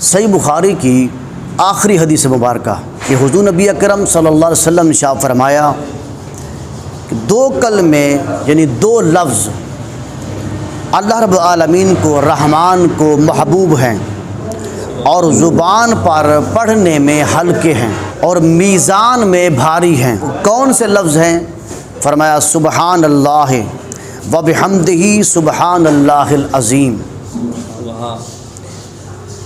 صحیح بخاری کی آخری حدیث مبارکہ کہ حضور نبی اکرم صلی اللہ علیہ وسلم نے ارشاد فرمایا کہ دو کلمے یعنی دو لفظ اللہ رب العالمین کو رحمان کو محبوب ہیں اور زبان پر پڑھنے میں ہلکے ہیں اور میزان میں بھاری ہیں۔ کون سے لفظ ہیں؟ فرمایا سبحان اللہ و بحمدہ سبحان اللہ العظیم۔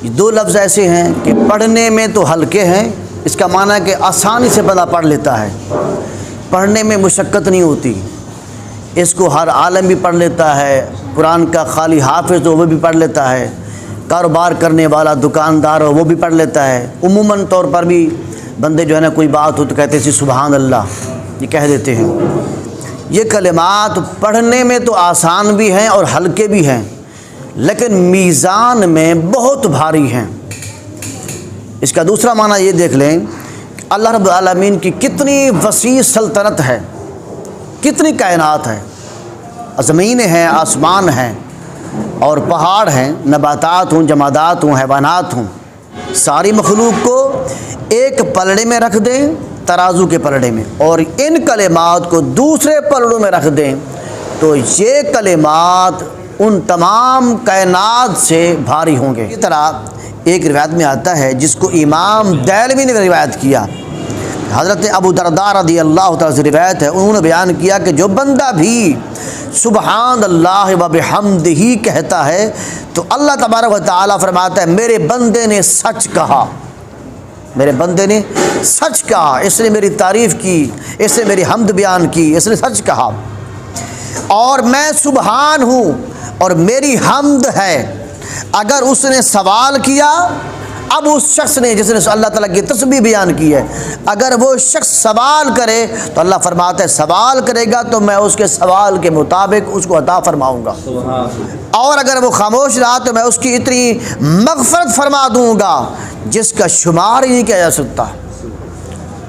یہ دو لفظ ایسے ہیں کہ پڑھنے میں تو ہلکے ہیں، اس کا معنی ہے کہ آسانی سے بندہ پڑھ لیتا ہے، پڑھنے میں مشقت نہیں ہوتی، اس کو ہر عالم بھی پڑھ لیتا ہے، قرآن کا خالی حافظ ہو وہ بھی پڑھ لیتا ہے، کاروبار کرنے والا دکاندار ہو وہ بھی پڑھ لیتا ہے۔ عموماً طور پر بھی بندے جو ہے نا کوئی بات ہو تو کہتے ہیں سبحان اللہ، یہ کہہ دیتے ہیں۔ یہ کلمات پڑھنے میں تو آسان بھی ہیں اور ہلکے بھی ہیں، لیکن میزان میں بہت بھاری ہیں۔ اس کا دوسرا معنی یہ دیکھ لیں کہ اللہ رب العالمین کی کتنی وسیع سلطنت ہے، کتنی کائنات ہے، زمینیں ہیں، آسمان ہیں اور پہاڑ ہیں، نباتات ہوں، جمادات ہوں، حیوانات ہوں، ساری مخلوق کو ایک پلڑے میں رکھ دیں، ترازو کے پلڑے میں، اور ان کلمات کو دوسرے پلڑوں میں رکھ دیں تو یہ کلمات ان تمام کائنات سے بھاری ہوں گے۔ اسی طرح ایک روایت میں آتا ہے جس کو امام دہلوی نے روایت کیا، حضرت ابو درداء رضی اللہ تعالیٰ سے روایت ہے، انہوں نے بیان کیا کہ جو بندہ بھی سبحان اللہ و بحمدہ کہتا ہے تو اللہ تبارک و تعالیٰ فرماتا ہے میرے بندے نے سچ کہا، میرے بندے نے سچ کہا، اس نے میری تعریف کی، اس نے میری حمد بیان کی، اس نے سچ کہا، اور میں سبحان ہوں اور میری حمد ہے۔ اگر اس نے سوال کیا، اب اس شخص نے جس نے اللہ تعالیٰ کی تسبیح بیان کی ہے، اگر وہ شخص سوال کرے تو اللہ فرماتا ہے سوال کرے گا تو میں اس کے سوال کے مطابق اس کو عطا فرماؤں گا، اور اگر وہ خاموش رہا تو میں اس کی اتنی مغفرت فرما دوں گا جس کا شمار ہی نہیں کیا جا سکتا۔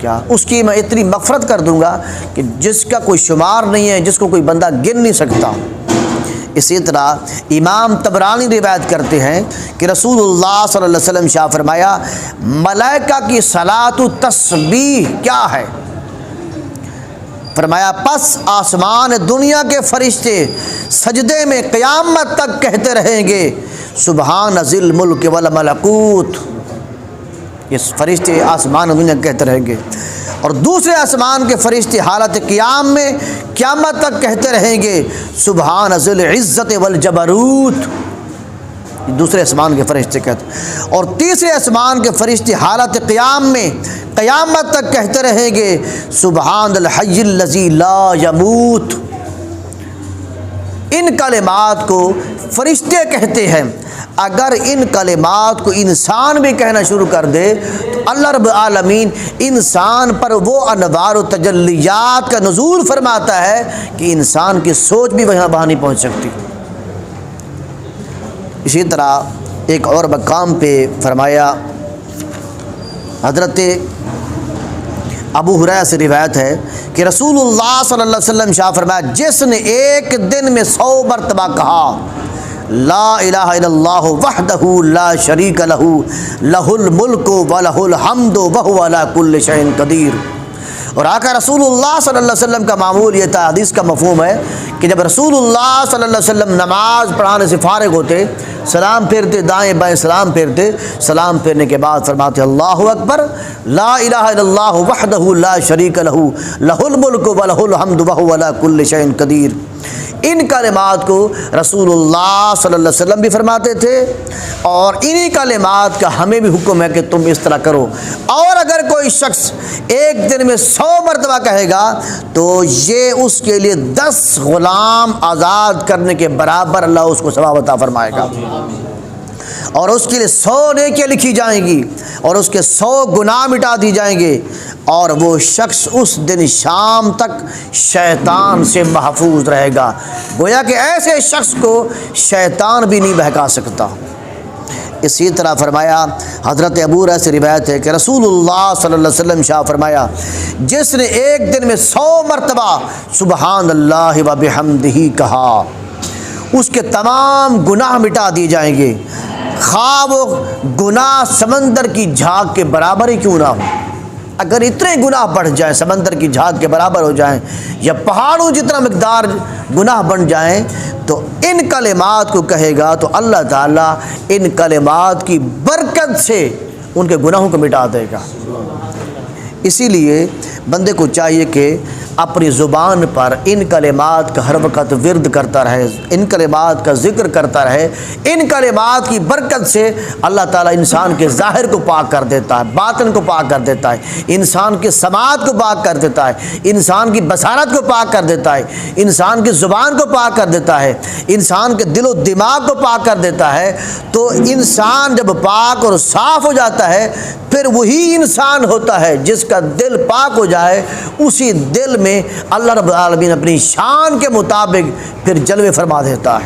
کیا اس کی میں اتنی مغفرت کر دوں گا کہ جس کا کوئی شمار نہیں ہے، جس کو کوئی بندہ گن نہیں سکتا۔ اسی طرح امام طبرانی روایت کرتے ہیں کہ رسول اللہ صلی اللہ علیہ وسلم شاہ فرمایا ملائکہ کی صلاۃ و تسبیح کیا ہے؟ فرمایا پس آسمان دنیا کے فرشتے سجدے میں قیامت تک کہتے رہیں گے سبحان ذی الملک والملکوت، یہ فرشتے آسمان دنیا کہتے رہیں گے، اور دوسرے آسمان کے فرشتے حالت قیام میں قیامت تک کہتے رہیں گے سبحان ذی العزت والجبروت، دوسرے آسمان کے فرشتے کہتے، اور تیسرے آسمان کے فرشتے حالت قیام میں قیامت تک کہتے رہیں گے سبحان الحی الذی لا یموت۔ ان کلمات کو فرشتے کہتے ہیں، اگر ان کلمات کو انسان بھی کہنا شروع کر دے تو اللہ رب العالمین انسان پر وہ انوار و تجلیات کا نزول فرماتا ہے کہ انسان کی سوچ بھی وہاں نہیں پہنچ سکتی۔ اسی طرح ایک اور مقام پہ فرمایا، حضرت ابو ہریرہ سے روایت ہے کہ رسول اللہ صلی اللہ علیہ وسلم شاہ فرمایا جس نے ایک دن میں 100 مرتبہ کہا لا الہ الا اللہ وحدہ لا شریک لہ لہ الملک ولہ الحمد وہو علی کل شیء قدیر، اور آقا رسول اللہ صلی اللہ علیہ وسلم کا معمول یہ تھا، حدیث کا مفہوم ہے کہ جب رسول اللہ صلی اللہ علیہ وسلم نماز پڑھانے سے فارغ ہوتے، سلام پھیرتے، دائیں بائیں سلام پھیرتے، سلام پھیرنے کے بعد فرماتے اللہ اکبر لا الہ الا اللہ وحدہ لا شریک لہ لہ الملک ولہ الحمد وہو علی کل شیء قدیر۔ ان کلمات کو رسول اللہ صلی اللہ علیہ وسلم بھی فرماتے تھے، اور انہی کلمات کا ہمیں بھی حکم ہے کہ تم اس طرح کرو، اور اگر کوئی شخص ایک دن میں 100 مرتبہ کہے گا تو یہ اس کے لیے 10 غلام آزاد کرنے کے برابر اللہ اس کو ثواب عطا فرمائے گا، اور اس کے لیے 100 نیکیاں لکھی جائیں گی اور اس کے 100 گناہ مٹا دی جائیں گے، اور وہ شخص اس دن شام تک شیطان سے محفوظ رہے گا، گویا کہ ایسے شخص کو شیطان بھی نہیں بہکا سکتا۔ اسی طرح فرمایا، حضرت ابو ہریرہ سے روایت ہے کہ رسول اللہ صلی اللہ علیہ وسلم شاہ فرمایا جس نے ایک دن میں 100 مرتبہ سبحان اللہ و بحمدہ کہا اس کے تمام گناہ مٹا دیے جائیں گے، خواہ وہ گناہ سمندر کی جھاگ کے برابر ہی کیوں نہ ہو، اگر اتنے گناہ بڑھ جائیں، سمندر کی جھاگ کے برابر ہو جائیں، یا پہاڑوں جتنا مقدار گناہ بن جائیں، تو ان کلمات کو کہے گا تو اللہ تعالیٰ ان کلمات کی برکت سے ان کے گناہوں کو مٹا دے گا۔ اسی لیے بندے کو چاہیے کہ اپنی زبان پر ان کلمات کا ہر وقت ورد کرتا رہے، ان کلمات کا ذکر کرتا رہے۔ ان کلمات کی برکت سے اللہ تعالیٰ انسان کے ظاہر کو پاک کر دیتا ہے، باطن کو پاک کر دیتا ہے، انسان کے سماعت کو پاک کر دیتا ہے، انسان کی بصارت کو پاک کر دیتا ہے، انسان کی زبان کو پاک کر دیتا ہے، انسان کے دل و دماغ کو پاک کر دیتا ہے۔ تو انسان جب پاک اور صاف ہو جاتا ہے، پھر وہی انسان ہوتا ہے جس کا دل پاک ہو جائے، اسی دل میں اللہ رب العالمین اپنی شان کے مطابق پھر جلوے فرما دیتا ہے۔